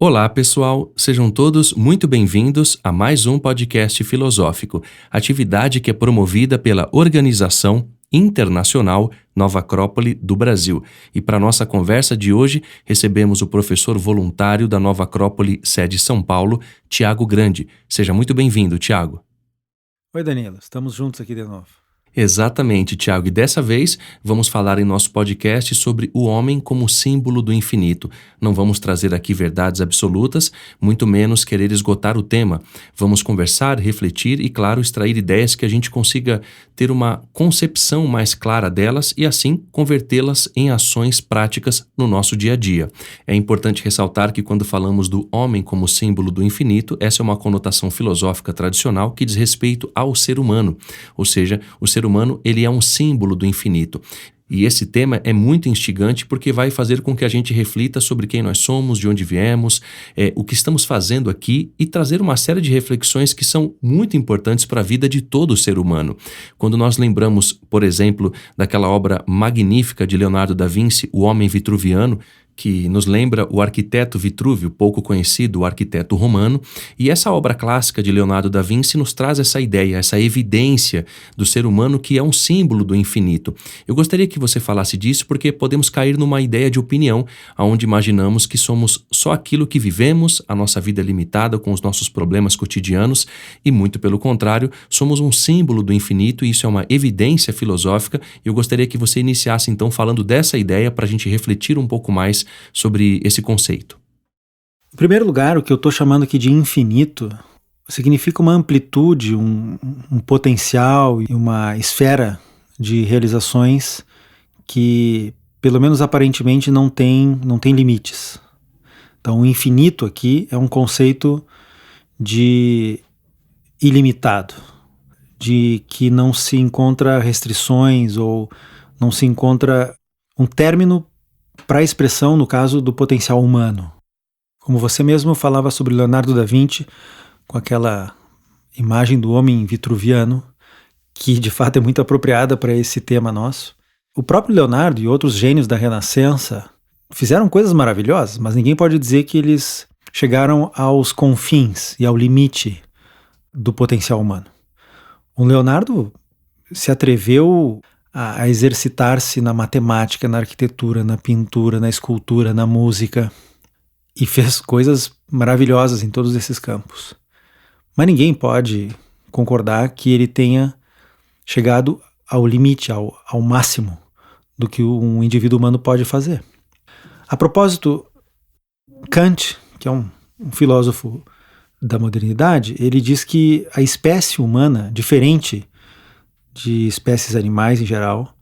Olá, pessoal! Sejam todos muito bem-vindos a mais um podcast filosófico, atividade que é promovida pela Organização Internacional Nova Acrópole do Brasil. E para nossa conversa de hoje, recebemos o professor voluntário da Nova Acrópole, sede São Paulo, Tiago Grande. Seja muito bem-vindo, Tiago. Oi, Danilo. Estamos juntos aqui de novo. Exatamente, Tiago. E dessa vez vamos falar em nosso podcast sobre o homem como símbolo do infinito. Não vamos trazer aqui verdades absolutas, muito menos querer esgotar o tema. Vamos conversar, refletir e, claro, extrair ideias que a gente consiga ter uma concepção mais clara delas e, assim, convertê-las em ações práticas no nosso dia a dia. É importante ressaltar que quando falamos do homem como símbolo do infinito, essa é uma conotação filosófica tradicional que diz respeito ao ser humano, ou seja, o ser humano, ele é um símbolo do infinito. E esse tema é muito instigante porque vai fazer com que a gente reflita sobre quem nós somos, de onde viemos, o que estamos fazendo aqui e trazer uma série de reflexões que são muito importantes para a vida de todo ser humano. Quando nós lembramos, por exemplo, daquela obra magnífica de Leonardo da Vinci, O Homem Vitruviano, que nos lembra o arquiteto Vitrúvio, pouco conhecido, o arquiteto romano, e essa obra clássica de Leonardo da Vinci nos traz essa ideia, essa evidência do ser humano que é um símbolo do infinito. Eu gostaria que você falasse disso porque podemos cair numa ideia de opinião, onde imaginamos que somos só aquilo que vivemos, a nossa vida é limitada com os nossos problemas cotidianos, e muito pelo contrário, somos um símbolo do infinito e isso é uma evidência filosófica. Eu gostaria que você iniciasse então falando dessa ideia para a gente refletir um pouco mais sobre esse conceito. Em primeiro lugar, o que eu estou chamando aqui de infinito significa uma amplitude, um potencial e uma esfera de realizações que, pelo menos aparentemente, não tem limites. Então, o infinito aqui é um conceito de ilimitado, de que não se encontra restrições ou não se encontra um término para a expressão, no caso, do potencial humano. Como você mesmo falava sobre Leonardo da Vinci, com aquela imagem do homem vitruviano, que de fato é muito apropriada para esse tema nosso. O próprio Leonardo e outros gênios da Renascença fizeram coisas maravilhosas, mas ninguém pode dizer que eles chegaram aos confins e ao limite do potencial humano. O Leonardo se atreveu a exercitar-se na matemática, na arquitetura, na pintura, na escultura, na música, e fez coisas maravilhosas em todos esses campos. Mas ninguém pode concordar que ele tenha chegado ao limite, ao máximo do que um indivíduo humano pode fazer. A propósito, Kant, que é um filósofo da modernidade, ele diz que a espécie humana, diferente de espécies animais em geral,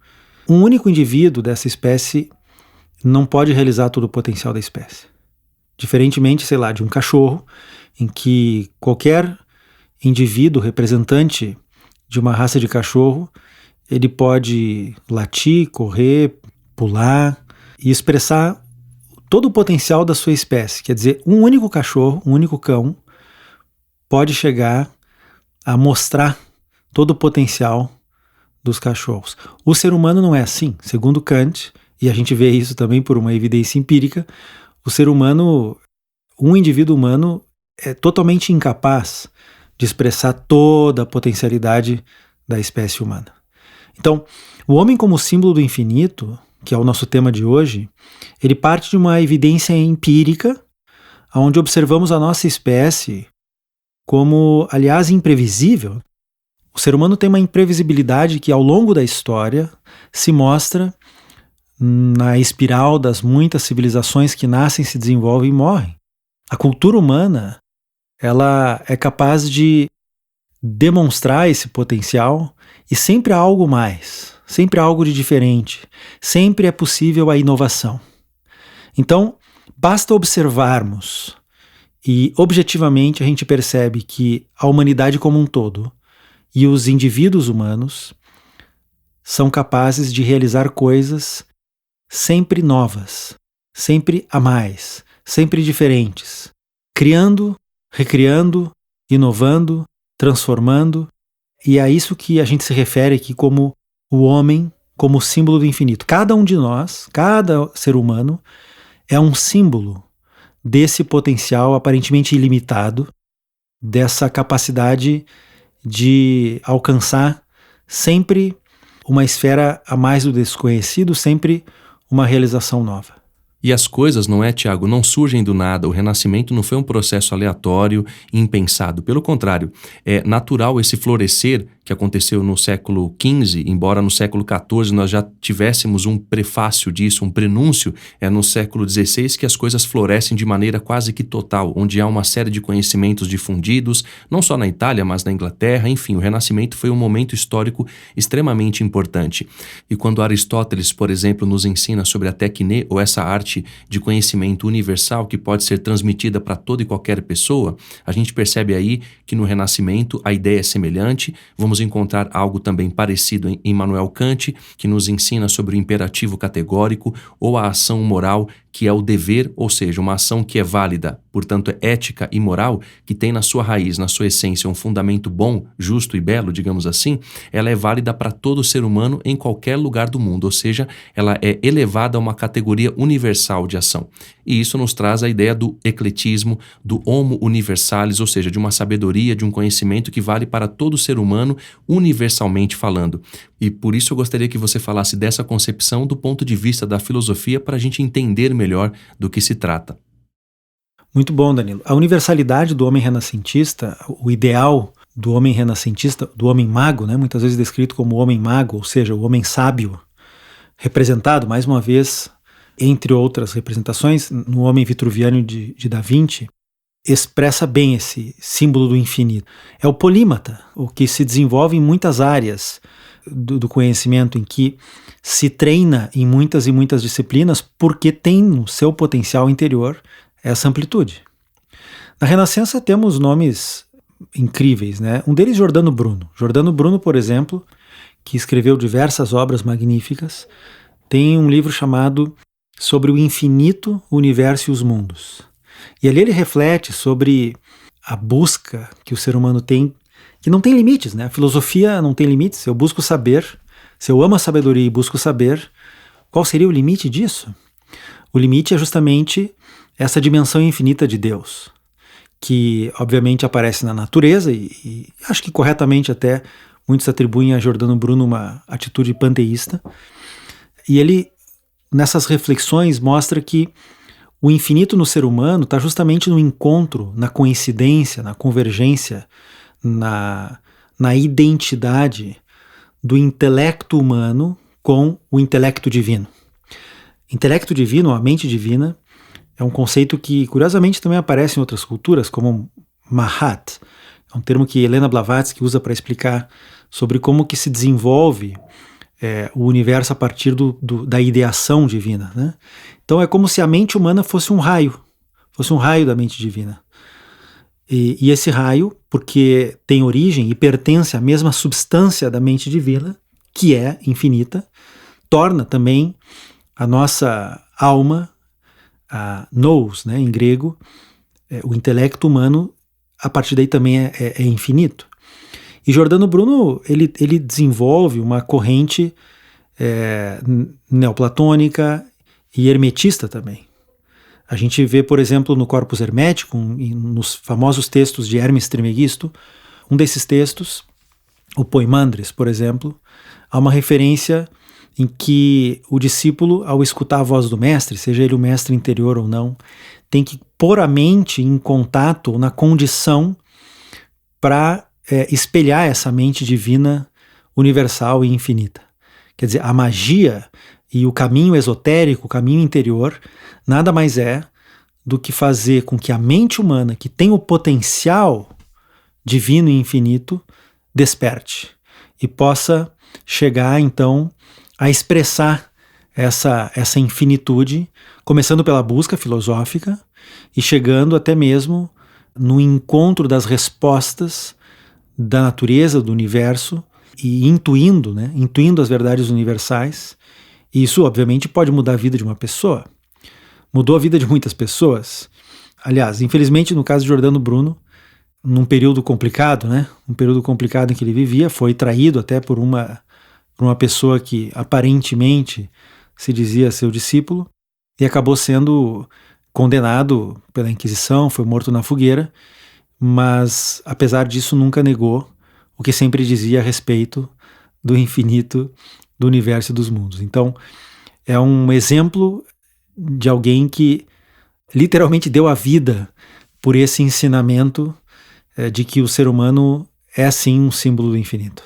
um único indivíduo dessa espécie não pode realizar todo o potencial da espécie. Diferentemente, sei lá, de um cachorro, em que qualquer indivíduo representante de uma raça de cachorro, ele pode latir, correr, pular e expressar todo o potencial da sua espécie. Quer dizer, um único cachorro, um único cão, pode chegar a mostrar todo o potencial dos cachorros. O ser humano não é assim. Segundo Kant, e a gente vê isso também por uma evidência empírica, o ser humano, um indivíduo humano, é totalmente incapaz de expressar toda a potencialidade da espécie humana. Então, o homem como símbolo do infinito, que é o nosso tema de hoje, ele parte de uma evidência empírica, onde observamos a nossa espécie como, aliás, imprevisível. O ser humano tem uma imprevisibilidade que, ao longo da história, se mostra na espiral das muitas civilizações que nascem, se desenvolvem e morrem. A cultura humana, ela é capaz de demonstrar esse potencial e sempre há algo mais, sempre há algo de diferente, sempre é possível a inovação. Então, basta observarmos e, objetivamente, a gente percebe que a humanidade como um todo e os indivíduos humanos são capazes de realizar coisas sempre novas, sempre a mais, sempre diferentes, criando, recriando, inovando, transformando, e é a isso que a gente se refere aqui como o homem, como símbolo do infinito. Cada um de nós, cada ser humano, é um símbolo desse potencial aparentemente ilimitado, dessa capacidade de alcançar sempre uma esfera a mais do desconhecido, sempre uma realização nova. E as coisas, não é, Tiago, não surgem do nada. O Renascimento não foi um processo aleatório e impensado. Pelo contrário, é natural esse florescer que aconteceu no século XV, embora no século XIV nós já tivéssemos um prefácio disso, um prenúncio, é no século XVI que as coisas florescem de maneira quase que total, onde há uma série de conhecimentos difundidos, não só na Itália, mas na Inglaterra. Enfim, o Renascimento foi um momento histórico extremamente importante. E quando Aristóteles, por exemplo, nos ensina sobre a técne, ou essa arte de conhecimento universal que pode ser transmitida para toda e qualquer pessoa, a gente percebe aí que no Renascimento a ideia é semelhante. Vamos encontrar algo também parecido em Immanuel Kant, que nos ensina sobre o imperativo categórico ou a ação moral, que é o dever, ou seja, uma ação que é válida, portanto é ética e moral, que tem na sua raiz, na sua essência, um fundamento bom, justo e belo, digamos assim, ela é válida para todo ser humano em qualquer lugar do mundo, ou seja, ela é elevada a uma categoria universal de ação. E isso nos traz a ideia do ecletismo, do homo universalis, ou seja, de uma sabedoria, de um conhecimento que vale para todo ser humano, universalmente falando. E por isso eu gostaria que você falasse dessa concepção do ponto de vista da filosofia para a gente entender melhor do que se trata. Muito bom, Danilo. A universalidade do homem renascentista, o ideal do homem renascentista, do homem mago, né, muitas vezes descrito como o homem mago, ou seja, o homem sábio, representado, mais uma vez, entre outras representações, no homem vitruviano de Da Vinci, expressa bem esse símbolo do infinito. É o polímata, o que se desenvolve em muitas áreas do conhecimento, em que se treina em muitas e muitas disciplinas porque tem no seu potencial interior essa amplitude. Na Renascença temos nomes incríveis, né? Um deles, Giordano Bruno. Giordano Bruno, por exemplo, que escreveu diversas obras magníficas, tem um livro chamado Sobre o Infinito, o Universo e os Mundos. E ali ele reflete sobre a busca que o ser humano tem, que não tem limites, né? A filosofia não tem limites. Se eu busco saber, se eu amo a sabedoria e busco saber, qual seria o limite disso? O limite é justamente essa dimensão infinita de Deus, que obviamente aparece na natureza e acho que corretamente até muitos atribuem a Giordano Bruno uma atitude panteísta. E ele, nessas reflexões, mostra que o infinito no ser humano está justamente no encontro, na coincidência, na convergência, na identidade do intelecto humano com o intelecto divino. Intelecto divino, a mente divina, é um conceito que, curiosamente, também aparece em outras culturas, como Mahat. É um termo que Helena Blavatsky usa para explicar sobre como que se desenvolve o universo a partir da ideação divina, né? Então é como se a mente humana fosse um raio da mente divina. E esse raio, porque tem origem e pertence à mesma substância da mente divina, que é infinita, torna também a nossa alma, a nous, né, em grego, o intelecto humano, a partir daí também é infinito. E Giordano Bruno, ele desenvolve uma corrente neoplatônica e hermetista também. A gente vê, por exemplo, no Corpus Hermeticum, nos famosos textos de Hermes Trismegisto, um desses textos, o Poimandres, por exemplo, há uma referência em que o discípulo, ao escutar a voz do mestre, seja ele o mestre interior ou não, tem que pôr a mente em contato ou na condição para espelhar essa mente divina, universal e infinita. Quer dizer, a magia e o caminho esotérico, o caminho interior, nada mais é do que fazer com que a mente humana, que tem o potencial divino e infinito, desperte e possa chegar, então, a expressar essa infinitude, começando pela busca filosófica e chegando até mesmo no encontro das respostas da natureza, do universo, e intuindo as verdades universais. E isso, obviamente, pode mudar a vida de uma pessoa. Mudou a vida de muitas pessoas. Aliás, infelizmente, no caso de Giordano Bruno, num período complicado, um período complicado em que ele vivia, foi traído até por uma pessoa que aparentemente se dizia seu discípulo, e acabou sendo condenado pela Inquisição, foi morto na fogueira, mas apesar disso nunca negou o que sempre dizia a respeito do infinito, do universo e dos mundos. Então, é um exemplo de alguém que literalmente deu a vida por esse ensinamento de que o ser humano é sim um símbolo do infinito.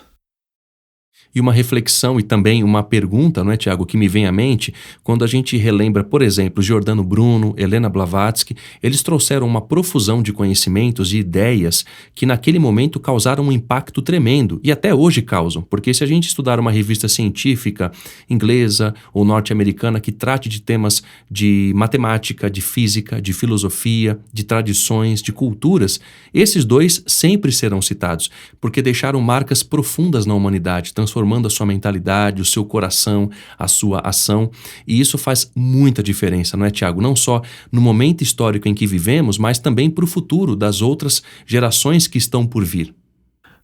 E uma reflexão e também uma pergunta, não é, Tiago, que me vem à mente, quando a gente relembra, por exemplo, Giordano Bruno, Helena Blavatsky, eles trouxeram uma profusão de conhecimentos e ideias que naquele momento causaram um impacto tremendo e até hoje causam, porque se a gente estudar uma revista científica inglesa ou norte-americana que trate de temas de matemática, de física, de filosofia, de tradições, de culturas, esses dois sempre serão citados, porque deixaram marcas profundas na humanidade, transformando a sua mentalidade, o seu coração, a sua ação. E isso faz muita diferença, não é, Tiago? Não só no momento histórico em que vivemos, mas também para o futuro das outras gerações que estão por vir.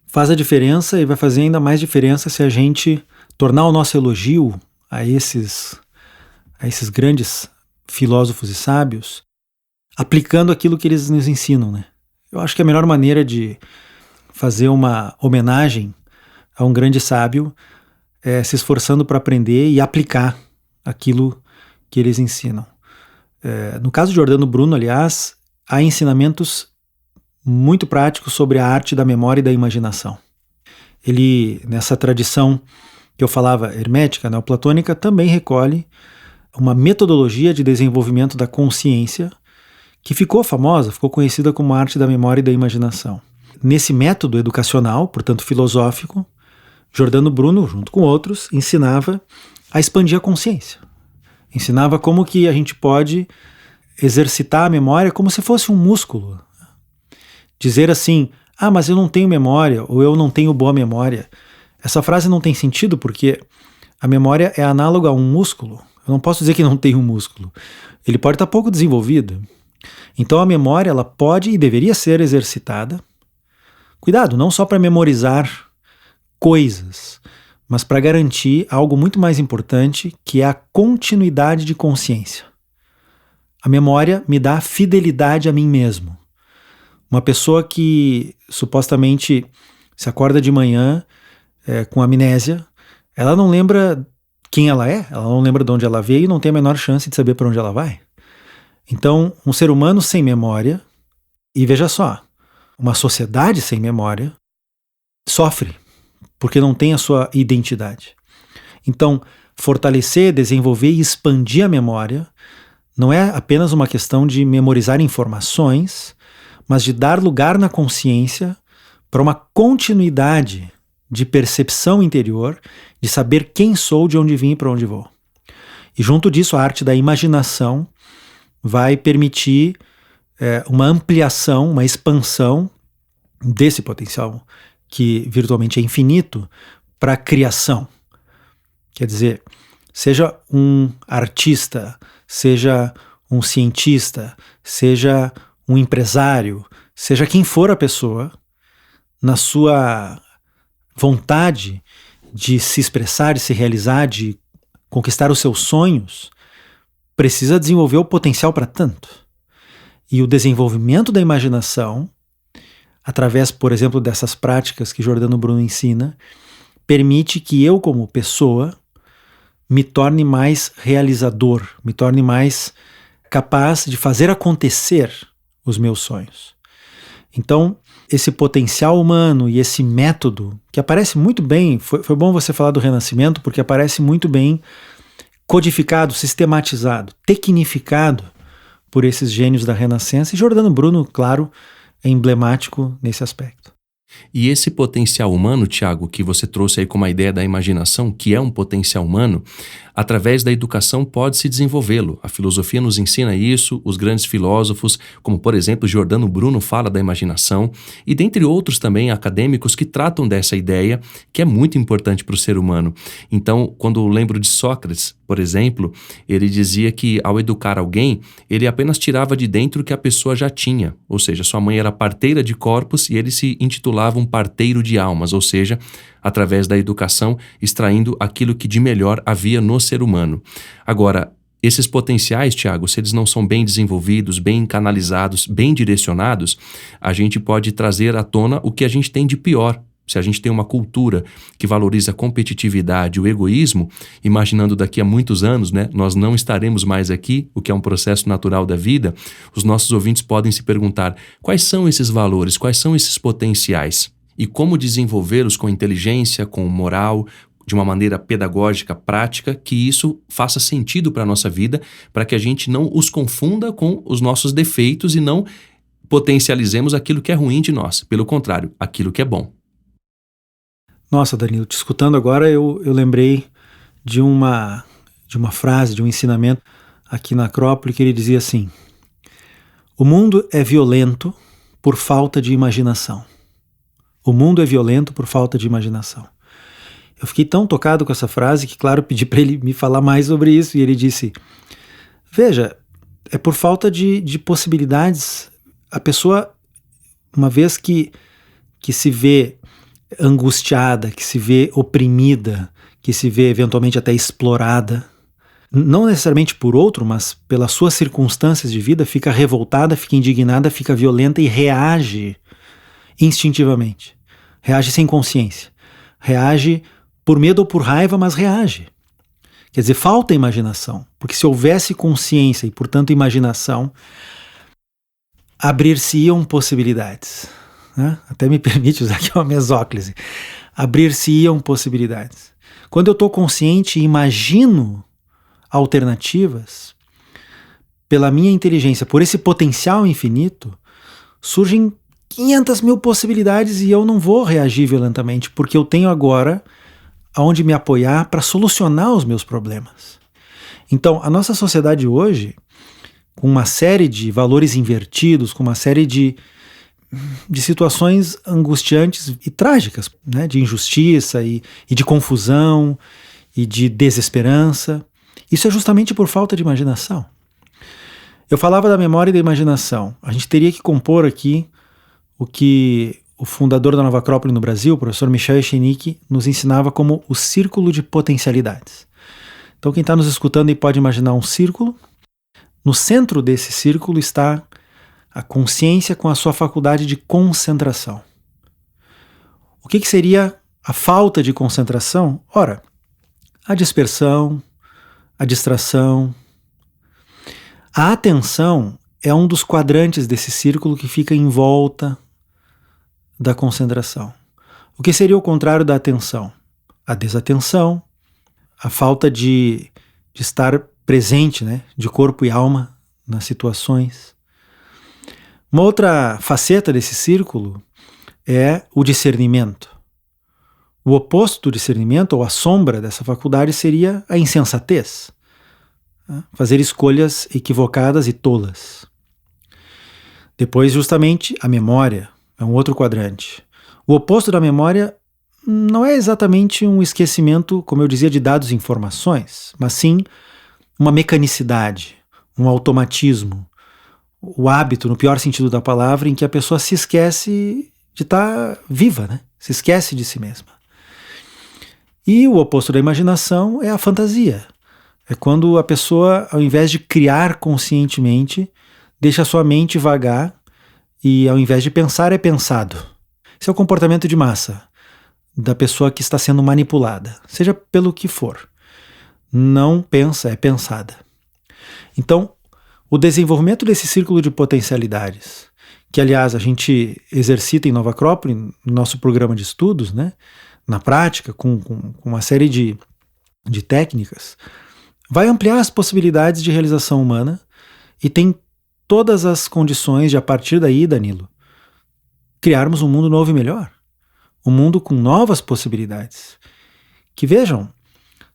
Faz a diferença e vai fazer ainda mais diferença se a gente tornar o nosso elogio a esses grandes filósofos e sábios aplicando aquilo que eles nos ensinam, né? Eu acho que a melhor maneira de fazer uma homenagem a um grande sábio é se esforçando para aprender e aplicar aquilo que eles ensinam. No caso de Giordano Bruno, aliás, há ensinamentos muito práticos sobre a arte da memória e da imaginação. Ele, nessa tradição que eu falava, hermética, neoplatônica, também recolhe uma metodologia de desenvolvimento da consciência que ficou famosa, ficou conhecida como a arte da memória e da imaginação. Nesse método educacional, portanto filosófico, Giordano Bruno, junto com outros, ensinava a expandir a consciência. Ensinava como que a gente pode exercitar a memória como se fosse um músculo. Dizer assim, mas eu não tenho memória, ou eu não tenho boa memória. Essa frase não tem sentido porque a memória é análoga a um músculo. Eu não posso dizer que não tem um músculo. Ele pode estar pouco desenvolvido. Então a memória ela pode e deveria ser exercitada. Cuidado, não só para memorizar coisas, mas para garantir algo muito mais importante, que é a continuidade de consciência. A memória me dá fidelidade a mim mesmo. Uma pessoa que supostamente se acorda de manhã com amnésia, ela não lembra quem ela não lembra de onde ela veio e não tem a menor chance de saber para onde ela vai. Então, um ser humano sem memória, e veja só, uma sociedade sem memória, sofre, porque não tem a sua identidade. Então, fortalecer, desenvolver e expandir a memória não é apenas uma questão de memorizar informações, mas de dar lugar na consciência para uma continuidade de percepção interior, de saber quem sou, de onde vim e para onde vou. E junto disso, a arte da imaginação vai permitir uma ampliação, uma expansão desse potencial que virtualmente é infinito para a criação. Quer dizer, seja um artista, seja um cientista, seja um empresário, seja quem for a pessoa, na sua vontade de se expressar, de se realizar, de conquistar os seus sonhos, precisa desenvolver o potencial para tanto. E o desenvolvimento da imaginação, através, por exemplo, dessas práticas que Giordano Bruno ensina, permite que eu, como pessoa, me torne mais realizador, me torne mais capaz de fazer acontecer os meus sonhos. Então, esse potencial humano e esse método, que aparece muito bem, foi bom você falar do Renascimento, porque aparece muito bem codificado, sistematizado, tecnificado por esses gênios da Renascença, e Giordano Bruno, claro, é emblemático nesse aspecto. E esse potencial humano, Tiago, que você trouxe aí como a ideia da imaginação, que é um potencial humano, através da educação pode-se desenvolvê-lo. A filosofia nos ensina isso, os grandes filósofos, como por exemplo Giordano Bruno fala da imaginação, e dentre outros também acadêmicos que tratam dessa ideia, que é muito importante para o ser humano. Então, quando eu lembro de Sócrates, por exemplo, ele dizia que ao educar alguém, ele apenas tirava de dentro o que a pessoa já tinha, ou seja, sua mãe era parteira de corpos e ele se intitulava um parteiro de almas, ou seja, através da educação, extraindo aquilo que de melhor havia no ser humano. Agora, Esses potenciais, Tiago, se eles não são bem desenvolvidos, bem canalizados, bem direcionados, a gente pode trazer à tona o que a gente tem de pior. Se a gente tem uma cultura que valoriza a competitividade, o egoísmo, imaginando daqui a muitos anos, né, nós não estaremos mais aqui, o que é um processo natural da vida, os nossos ouvintes podem se perguntar quais são esses valores, quais são esses potenciais e como desenvolvê-los com inteligência, com moral, de uma maneira pedagógica, prática, que isso faça sentido para a nossa vida, para que a gente não os confunda com os nossos defeitos e não potencializemos aquilo que é ruim de nós. Pelo contrário, aquilo que é bom. Nossa, Danilo, te escutando agora, eu lembrei de uma frase, de um ensinamento aqui na Acrópole, que ele dizia assim: o mundo é violento por falta de imaginação. O mundo é violento por falta de imaginação. Eu fiquei tão tocado com essa frase que, claro, pedi para ele me falar mais sobre isso, e ele disse: veja, é por falta de possibilidades. A pessoa, uma vez que se vê angustiada, que se vê oprimida, que se vê eventualmente até explorada, não necessariamente por outro, mas pelas suas circunstâncias de vida, fica revoltada, fica indignada, fica violenta e reage instintivamente. Reage sem consciência. Reage por medo ou por raiva, mas reage. Quer dizer, falta imaginação, porque se houvesse consciência e, portanto, imaginação, abrir-se-iam possibilidades. Até me permite usar aqui uma mesóclise. Abrir-se-iam possibilidades. Quando eu estou consciente e imagino alternativas, pela minha inteligência, por esse potencial infinito, surgem 500 mil possibilidades e eu não vou reagir violentamente, porque eu tenho agora aonde me apoiar para solucionar os meus problemas. Então, a nossa sociedade hoje, com uma série de valores invertidos, com uma série de situações angustiantes e trágicas, né? De injustiça e de confusão e de desesperança. Isso é justamente por falta de imaginação. Eu falava da memória e da imaginação. A gente teria que compor aqui o que o fundador da Nova Acrópole no Brasil, o professor Michel Echenique, nos ensinava como o círculo de potencialidades. Então quem está nos escutando aí pode imaginar um círculo. No centro desse círculo está a consciência com a sua faculdade de concentração. O que seria a falta de concentração? Ora, a dispersão, a distração. A atenção é um dos quadrantes desse círculo que fica em volta da concentração. O que seria o contrário da atenção? A desatenção, a falta de estar presente, né, de corpo e alma nas situações. Uma outra faceta desse círculo é o discernimento. O oposto do discernimento, ou a sombra dessa faculdade, seria a insensatez. Fazer escolhas equivocadas e tolas. Depois, justamente, a memória é um outro quadrante. O oposto da memória não é exatamente um esquecimento, como eu dizia, de dados e informações, mas sim uma mecanicidade, um automatismo, o hábito, no pior sentido da palavra, em que a pessoa se esquece de estar viva, né? Se esquece de si mesma. E o oposto da imaginação é a fantasia. É quando a pessoa, ao invés de criar conscientemente, deixa a sua mente vagar e, ao invés de pensar, é pensado. Esse é o comportamento de massa da pessoa que está sendo manipulada, seja pelo que for. Não pensa, é pensada. Então, o desenvolvimento desse círculo de potencialidades, que, aliás, a gente exercita em Nova Acrópole, no nosso programa de estudos, né, na prática, com uma série de técnicas, vai ampliar as possibilidades de realização humana e tem todas as condições de, a partir daí, Danilo, criarmos um mundo novo e melhor. Um mundo com novas possibilidades. Que, vejam,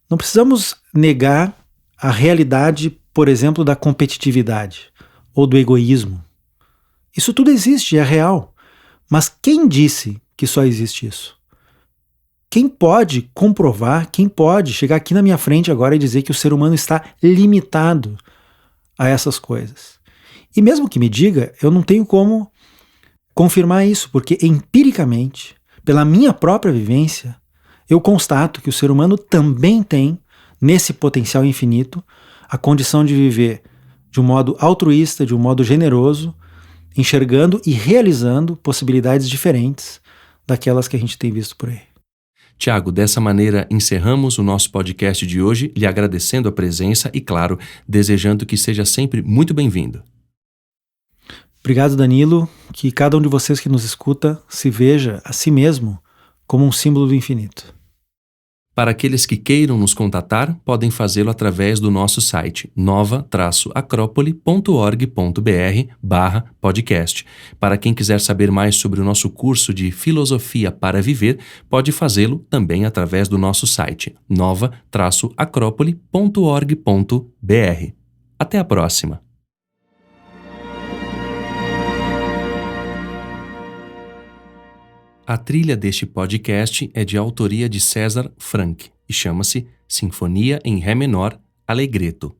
não precisamos negar a realidade, por exemplo, da competitividade ou do egoísmo. Isso tudo existe, é real. Mas quem disse que só existe isso? Quem pode comprovar, quem pode chegar aqui na minha frente agora e dizer que o ser humano está limitado a essas coisas? E mesmo que me diga, eu não tenho como confirmar isso, porque empiricamente, pela minha própria vivência, eu constato que o ser humano também tem, nesse potencial infinito, a condição de viver de um modo altruísta, de um modo generoso, enxergando e realizando possibilidades diferentes daquelas que a gente tem visto por aí. Tiago, dessa maneira encerramos o nosso podcast de hoje, lhe agradecendo a presença e, claro, desejando que seja sempre muito bem-vindo. Obrigado, Danilo. Que cada um de vocês que nos escuta se veja a si mesmo como um símbolo do infinito. Para aqueles que queiram nos contatar, podem fazê-lo através do nosso site nova-acropole.org.br/podcast. Para quem quiser saber mais sobre o nosso curso de Filosofia para Viver, pode fazê-lo também através do nosso site nova-acropole.org.br. Até a próxima! A trilha deste podcast é de autoria de César Franck e chama-se Sinfonia em Ré menor, Allegretto.